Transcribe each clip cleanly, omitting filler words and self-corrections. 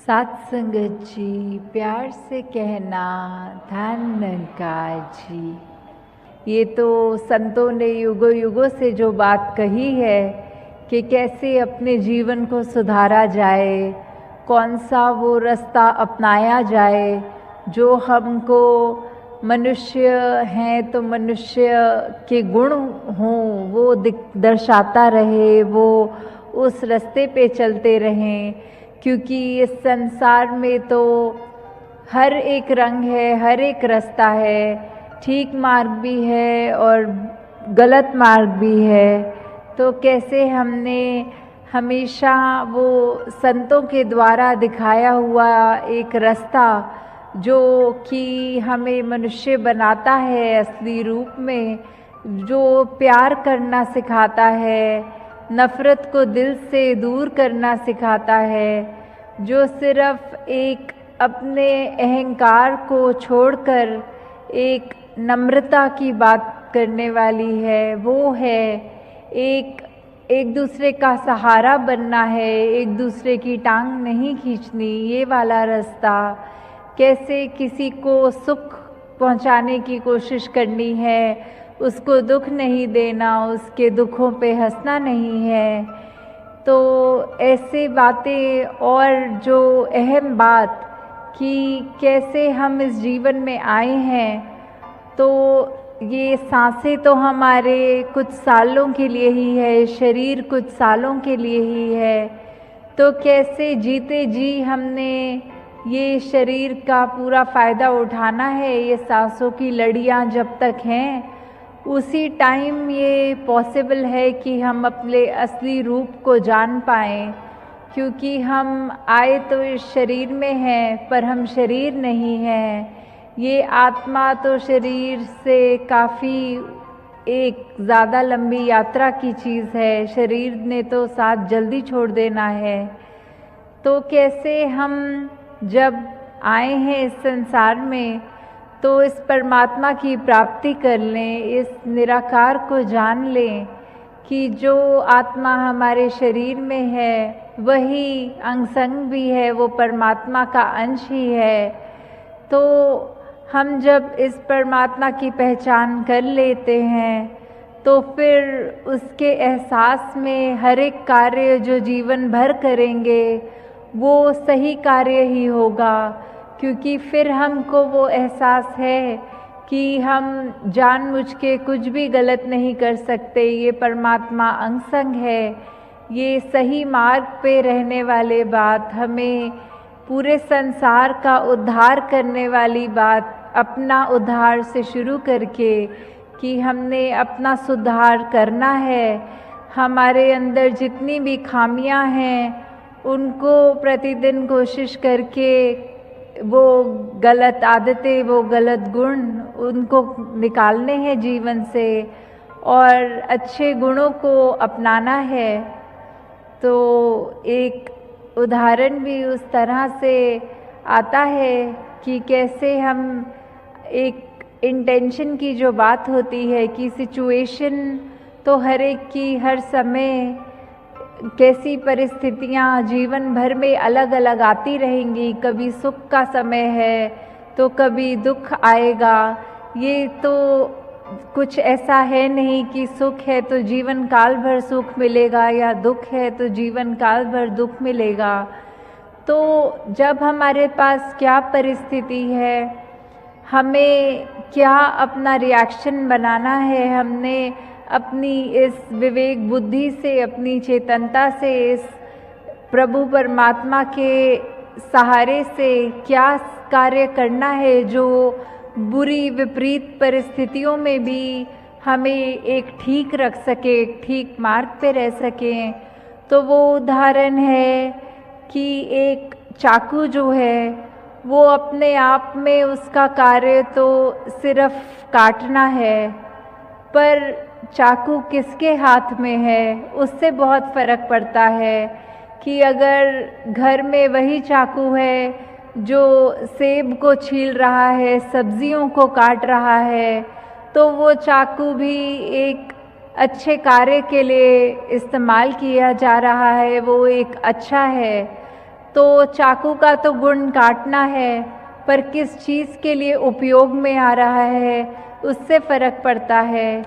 सात संगत जी, प्यार से कहना धन निरंकार जी। ये तो संतों ने युगों युगों से जो बात कही है कि कैसे अपने जीवन को सुधारा जाए, कौन सा वो रास्ता अपनाया जाए जो हमको मनुष्य हैं तो मनुष्य के गुण हों वो दर्शाता रहे, वो उस रास्ते पे चलते रहें। क्योंकि इस संसार में तो हर एक रंग है, हर एक रास्ता है, ठीक मार्ग भी है और गलत मार्ग भी है। तो कैसे हमने हमेशा वो संतों के द्वारा दिखाया हुआ एक रास्ता जो कि हमें मनुष्य बनाता है असली रूप में, जो प्यार करना सिखाता है, नफ़रत को दिल से दूर करना सिखाता है, जो सिर्फ एक अपने अहंकार को छोड़कर एक नम्रता की बात करने वाली है, वो है एक दूसरे का सहारा बनना है, एक दूसरे की टांग नहीं खींचनी, ये वाला रास्ता। कैसे किसी को सुख पहुंचाने की कोशिश करनी है, उसको दुख नहीं देना, उसके दुखों पे हंसना नहीं है। तो ऐसे बातें और जो अहम बात कि कैसे हम इस जीवन में आए हैं, तो ये सांसें तो हमारे कुछ सालों के लिए ही है, शरीर कुछ सालों के लिए ही है। तो कैसे जीते जी हमने ये शरीर का पूरा फ़ायदा उठाना है, ये सांसों की लड़ियाँ जब तक हैं उसी टाइम ये पॉसिबल है कि हम अपने असली रूप को जान पाएँ। क्योंकि हम आए तो इस शरीर में हैं पर हम शरीर नहीं हैं। ये आत्मा तो शरीर से काफ़ी एक ज़्यादा लंबी यात्रा की चीज़ है, शरीर ने तो साथ जल्दी छोड़ देना है। तो कैसे हम जब आए हैं इस संसार में तो इस परमात्मा की प्राप्ति कर लें, इस निराकार को जान लें कि जो आत्मा हमारे शरीर में है वही अंग संग भी है, वो परमात्मा का अंश ही है। तो हम जब इस परमात्मा की पहचान कर लेते हैं तो फिर उसके एहसास में हर एक कार्य जो जीवन भर करेंगे वो सही कार्य ही होगा। क्योंकि फिर हमको वो एहसास है कि हम जानबूझ के कुछ भी गलत नहीं कर सकते, ये परमात्मा अंग संग है, ये सही मार्ग पे रहने वाले बात, हमें पूरे संसार का उद्धार करने वाली बात, अपना उद्धार से शुरू करके कि हमने अपना सुधार करना है। हमारे अंदर जितनी भी खामियां हैं उनको प्रतिदिन कोशिश करके वो गलत आदतें, वो गलत गुण उनको निकालने हैं जीवन से और अच्छे गुणों को अपनाना है। तो एक उदाहरण भी उस तरह से आता है कि कैसे हम एक इंटेंशन की जो बात होती है कि सिचुएशन तो हर एक की हर समय कैसी परिस्थितियाँ जीवन भर में अलग अलग आती रहेंगी, कभी सुख का समय है तो कभी दुख आएगा। ये तो कुछ ऐसा है नहीं कि सुख है तो जीवन काल भर सुख मिलेगा या दुख है तो जीवन काल भर दुख मिलेगा। तो जब हमारे पास क्या परिस्थिति है, हमें क्या अपना रिएक्शन बनाना है, हमने अपनी इस विवेक बुद्धि से, अपनी चेतनता से, इस प्रभु परमात्मा के सहारे से क्या कार्य करना है जो बुरी विपरीत परिस्थितियों में भी हमें एक ठीक रख सके, एक ठीक मार्ग पे रह सकें। तो वो उदाहरण है कि एक चाकू जो है वो अपने आप में उसका कार्य तो सिर्फ काटना है, पर चाकू किसके हाथ में है उससे बहुत फ़र्क पड़ता है। कि अगर घर में वही चाकू है जो सेब को छील रहा है, सब्जियों को काट रहा है, तो वो चाकू भी एक अच्छे कार्य के लिए इस्तेमाल किया जा रहा है, वो एक अच्छा है। तो चाकू का तो गुण काटना है, पर किस चीज़ के लिए उपयोग में आ रहा है उससे फ़र्क पड़ता है।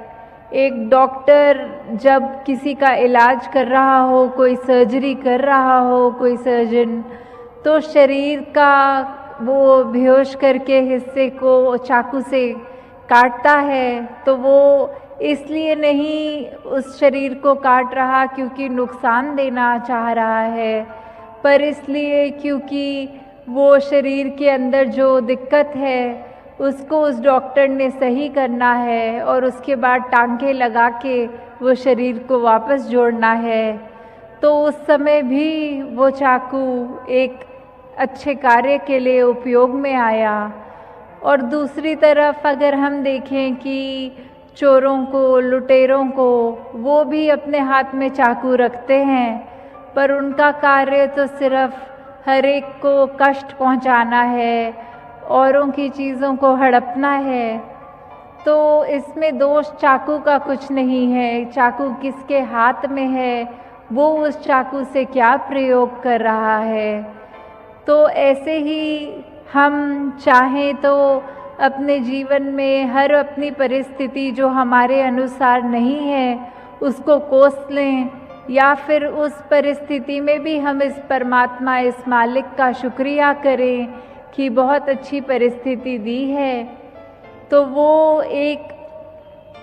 एक डॉक्टर जब किसी का इलाज कर रहा हो, कोई सर्जरी कर रहा हो, कोई सर्जन, तो शरीर का वो बेहोश करके हिस्से को चाकू से काटता है, तो वो इसलिए नहीं उस शरीर को काट रहा क्योंकि नुकसान देना चाह रहा है, पर इसलिए क्योंकि वो शरीर के अंदर जो दिक्कत है उसको उस डॉक्टर ने सही करना है और उसके बाद टांके लगा के वो शरीर को वापस जोड़ना है। तो उस समय भी वो चाकू एक अच्छे कार्य के लिए उपयोग में आया। और दूसरी तरफ अगर हम देखें कि चोरों को, लुटेरों को, वो भी अपने हाथ में चाकू रखते हैं, पर उनका कार्य तो सिर्फ हर एक को कष्ट पहुंचाना है, औरों की चीज़ों को हड़पना है। तो इसमें दोष चाकू का कुछ नहीं है, चाकू किसके हाथ में है, वो उस चाकू से क्या प्रयोग कर रहा है। तो ऐसे ही हम चाहें तो अपने जीवन में हर अपनी परिस्थिति जो हमारे अनुसार नहीं है उसको कोस लें, या फिर उस परिस्थिति में भी हम इस परमात्मा, इस मालिक का शुक्रिया करें कि बहुत अच्छी परिस्थिति दी है। तो वो एक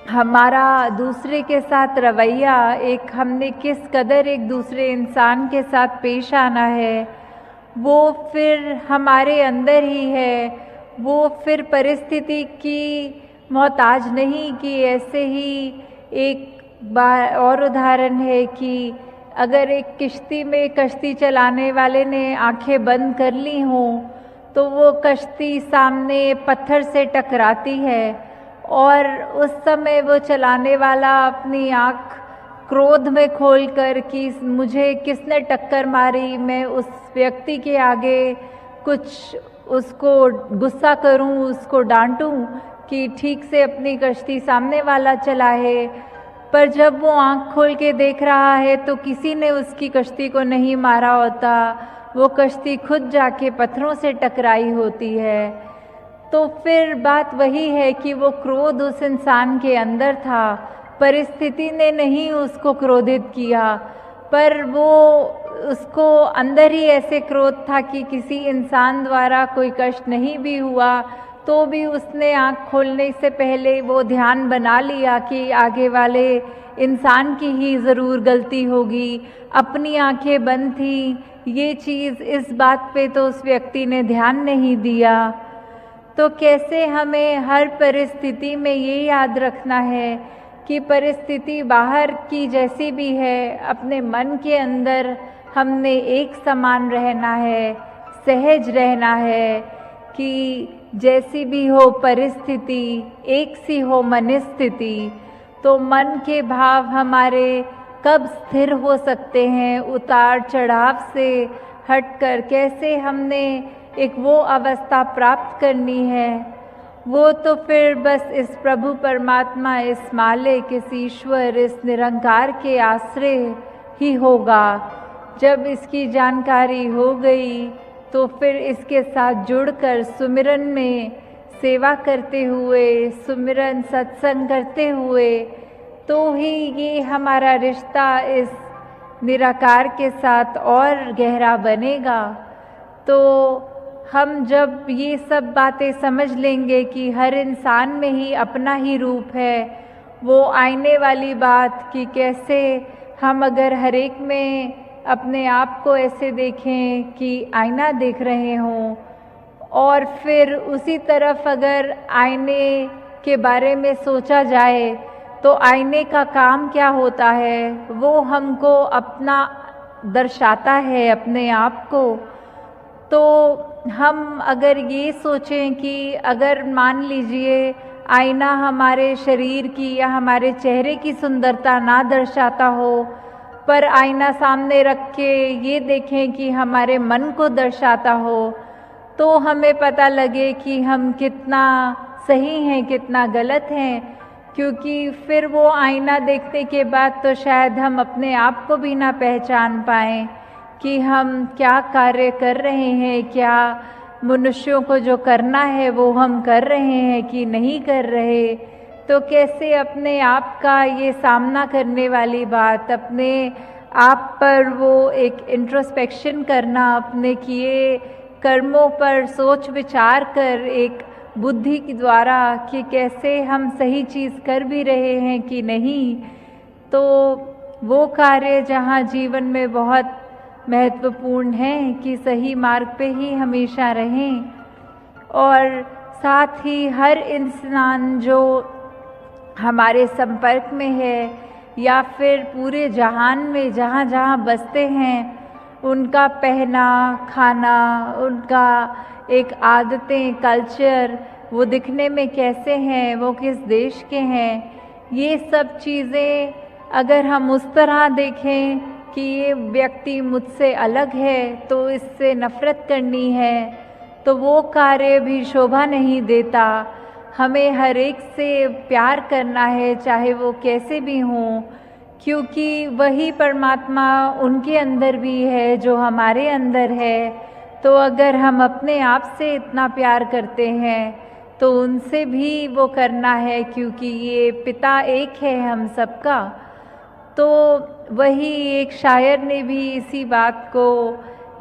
हमारा दूसरे के साथ रवैया, एक हमने किस कदर एक दूसरे इंसान के साथ पेश आना है, वो फिर हमारे अंदर ही है। वो फिर परिस्थिति की मोहताज नहीं कि ऐसे ही एक बार और उदाहरण है कि अगर एक किश्ती में कश्ती चलाने वाले ने आंखें बंद कर ली हों तो वो कश्ती सामने पत्थर से टकराती है, और उस समय वो चलाने वाला अपनी आँख क्रोध में खोलकर कि मुझे किसने टक्कर मारी, मैं उस व्यक्ति के आगे कुछ उसको गुस्सा करूं, उसको डांटूं कि ठीक से अपनी कश्ती सामने वाला चलाए। पर जब वो आँख खोल के देख रहा है तो किसी ने उसकी कश्ती को नहीं मारा होता, वो कश्ती खुद जाके पत्थरों से टकराई होती है। तो फिर बात वही है कि वो क्रोध उस इंसान के अंदर था, परिस्थिति ने नहीं उसको क्रोधित किया, पर वो उसको अंदर ही ऐसे क्रोध था कि किसी इंसान द्वारा कोई कष्ट नहीं भी हुआ तो भी उसने आँख खोलने से पहले वो ध्यान बना लिया कि आगे वाले इंसान की ही ज़रूर गलती होगी, अपनी आंखें बंद थी, ये चीज़ इस बात पे तो उस व्यक्ति ने ध्यान नहीं दिया। तो कैसे हमें हर परिस्थिति में ये याद रखना है कि परिस्थिति बाहर की जैसी भी है, अपने मन के अंदर हमने एक समान रहना है, सहज रहना है कि जैसी भी हो परिस्थिति, एक सी हो मनस्थिति। तो मन के भाव हमारे कब स्थिर हो सकते हैं, उतार चढ़ाव से हटकर कैसे हमने एक वो अवस्था प्राप्त करनी है, वो तो फिर बस इस प्रभु परमात्मा, इस मालिक, इस ईश्वर, इस निरंकार के आश्रय ही होगा। जब इसकी जानकारी हो गई तो फिर इसके साथ जुड़कर सुमिरन में सेवा करते हुए, सुमिरन सत्संग करते हुए, तो ही ये हमारा रिश्ता इस निराकार के साथ और गहरा बनेगा। तो हम जब ये सब बातें समझ लेंगे कि हर इंसान में ही अपना ही रूप है, वो आईने वाली बात कि कैसे हम अगर हर एक में अपने आप को ऐसे देखें कि आईना देख रहे हों, और फिर उसी तरफ अगर आईने के बारे में सोचा जाए तो आईने का काम क्या होता है, वो हमको अपना दर्शाता है अपने आप को। तो हम अगर ये सोचें कि अगर मान लीजिए आईना हमारे शरीर की या हमारे चेहरे की सुंदरता ना दर्शाता हो, पर आईना सामने रख के ये देखें कि हमारे मन को दर्शाता हो, तो हमें पता लगे कि हम कितना सही हैं, कितना गलत हैं। क्योंकि फिर वो आईना देखने के बाद तो शायद हम अपने आप को भी ना पहचान पाएँ कि हम क्या कार्य कर रहे हैं, क्या मनुष्यों को जो करना है वो हम कर रहे हैं कि नहीं कर रहे। तो कैसे अपने आप का ये सामना करने वाली बात, अपने आप पर वो एक इंट्रोस्पेक्शन करना, अपने किए कर्मों पर सोच विचार कर एक बुद्धि के द्वारा कि कैसे हम सही चीज़ कर भी रहे हैं कि नहीं, तो वो कार्य जहाँ जीवन में बहुत महत्वपूर्ण है कि सही मार्ग पे ही हमेशा रहें। और साथ ही हर इंसान जो हमारे संपर्क में है या फिर पूरे जहान में जहाँ जहाँ बसते हैं, उनका पहना खाना, उनका एक आदतें, कल्चर, वो दिखने में कैसे हैं, वो किस देश के हैं, ये सब चीज़ें अगर हम उस तरह देखें कि ये व्यक्ति मुझसे अलग है तो इससे नफ़रत करनी है, तो वो कार्य भी शोभा नहीं देता। हमें हर एक से प्यार करना है, चाहे वो कैसे भी हों, क्योंकि वही परमात्मा उनके अंदर भी है जो हमारे अंदर है। तो अगर हम अपने आप से इतना प्यार करते हैं तो उनसे भी वो करना है, क्योंकि ये पिता एक है हम सबका। तो वही एक शायर ने भी इसी बात को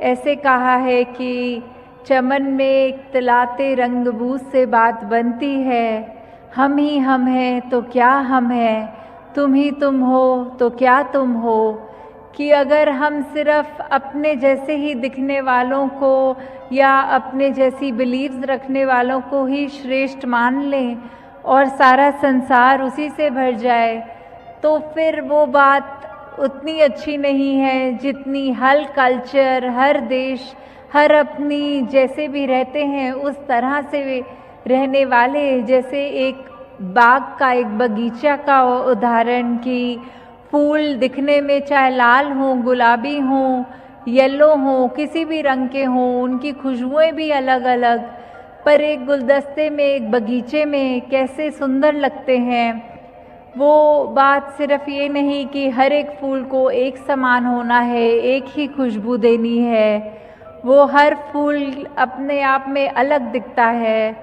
ऐसे कहा है कि चमन में एक तिलाते रंगबूस से बात बनती है, हम ही हम हैं तो क्या हम हैं, तुम ही तुम हो तो क्या तुम हो। कि अगर हम सिर्फ अपने जैसे ही दिखने वालों को या अपने जैसी बिलीव्स रखने वालों को ही श्रेष्ठ मान लें और सारा संसार उसी से भर जाए, तो फिर वो बात उतनी अच्छी नहीं है जितनी हर कल्चर, हर देश, हर अपनी जैसे भी रहते हैं उस तरह से रहने वाले, जैसे एक बाग का, एक बगीचा का उदाहरण कि फूल दिखने में चाहे लाल हों, गुलाबी हों, येलो हों, किसी भी रंग के हों, उनकी खुशबुएं भी अलग अलग, पर एक गुलदस्ते में, एक बगीचे में कैसे सुंदर लगते हैं। वो बात सिर्फ ये नहीं कि हर एक फूल को एक समान होना है, एक ही खुशबू देनी है। वो हर फूल अपने आप में अलग दिखता है,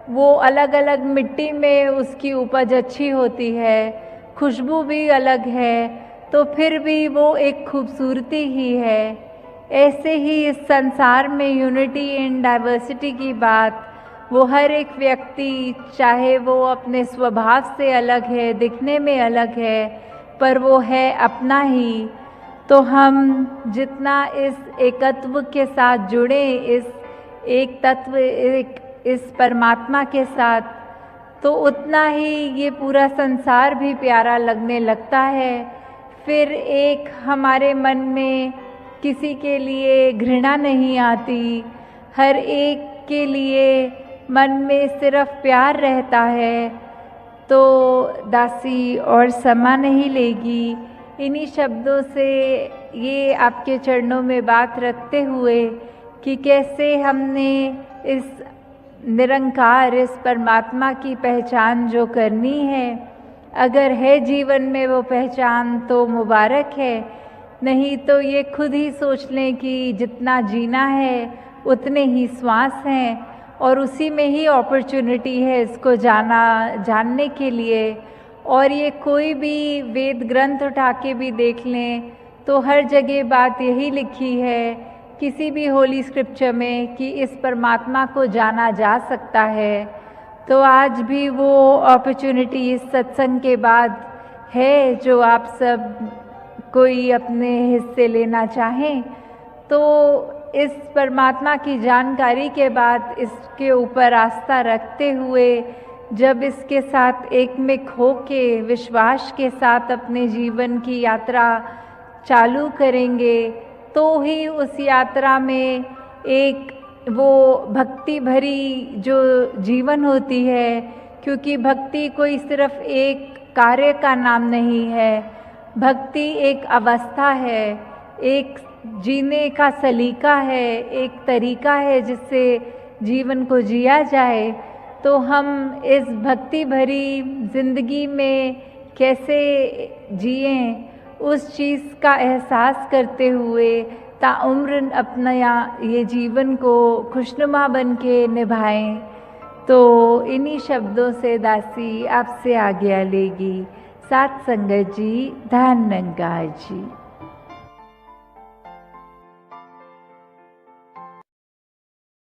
वो अलग अलग मिट्टी में उसकी उपज अच्छी होती है, खुशबू भी अलग है, तो फिर भी वो एक खूबसूरती ही है। ऐसे ही इस संसार में यूनिटी इन डाइवर्सिटी की बात, वो हर एक व्यक्ति, चाहे वो अपने स्वभाव से अलग है, दिखने में अलग है, पर वो है अपना ही। तो हम जितना इस एकत्व के साथ जुड़े, इस एक तत्व, इस परमात्मा के साथ, तो उतना ही ये पूरा संसार भी प्यारा लगने लगता है। फिर एक हमारे मन में किसी के लिए घृणा नहीं आती, हर एक के लिए मन में सिर्फ प्यार रहता है। तो दासी और समा नहीं लेगी, इन्हीं शब्दों से ये आपके चरणों में बात रखते हुए कि कैसे हमने इस निरंकार, इस परमात्मा की पहचान जो करनी है, अगर है जीवन में वो पहचान तो मुबारक है, नहीं तो ये खुद ही सोच लें कि जितना जीना है उतने ही श्वास हैं और उसी में ही अपॉर्चुनिटी है इसको जानने के लिए। और ये कोई भी वेद ग्रंथ उठा के भी देख लें तो हर जगह बात यही लिखी है, किसी भी होली स्क्रिप्चर में, कि इस परमात्मा को जाना जा सकता है। तो आज भी वो अपॉर्चुनिटी इस सत्संग के बाद है, जो आप सब कोई अपने हिस्से लेना चाहें, तो इस परमात्मा की जानकारी के बाद इसके ऊपर आस्था रखते हुए जब इसके साथ एक में खो के विश्वास के साथ अपने जीवन की यात्रा चालू करेंगे, तो ही उस यात्रा में एक वो भक्ति भरी जो जीवन होती है, क्योंकि भक्ति कोई सिर्फ एक कार्य का नाम नहीं है, भक्ति एक अवस्था है, एक जीने का सलीका है, एक तरीका है जिससे जीवन को जिया जाए। तो हम इस भक्ति भरी जिंदगी में कैसे जिएं, उस चीज़ का एहसास करते हुए ताउम्र अपना ये जीवन को खुशनुमा बन के निभाएं। तो इन्हीं शब्दों से दासी आपसे आज्ञा लेगी। साथ संगत जी, धन निरंकार जी।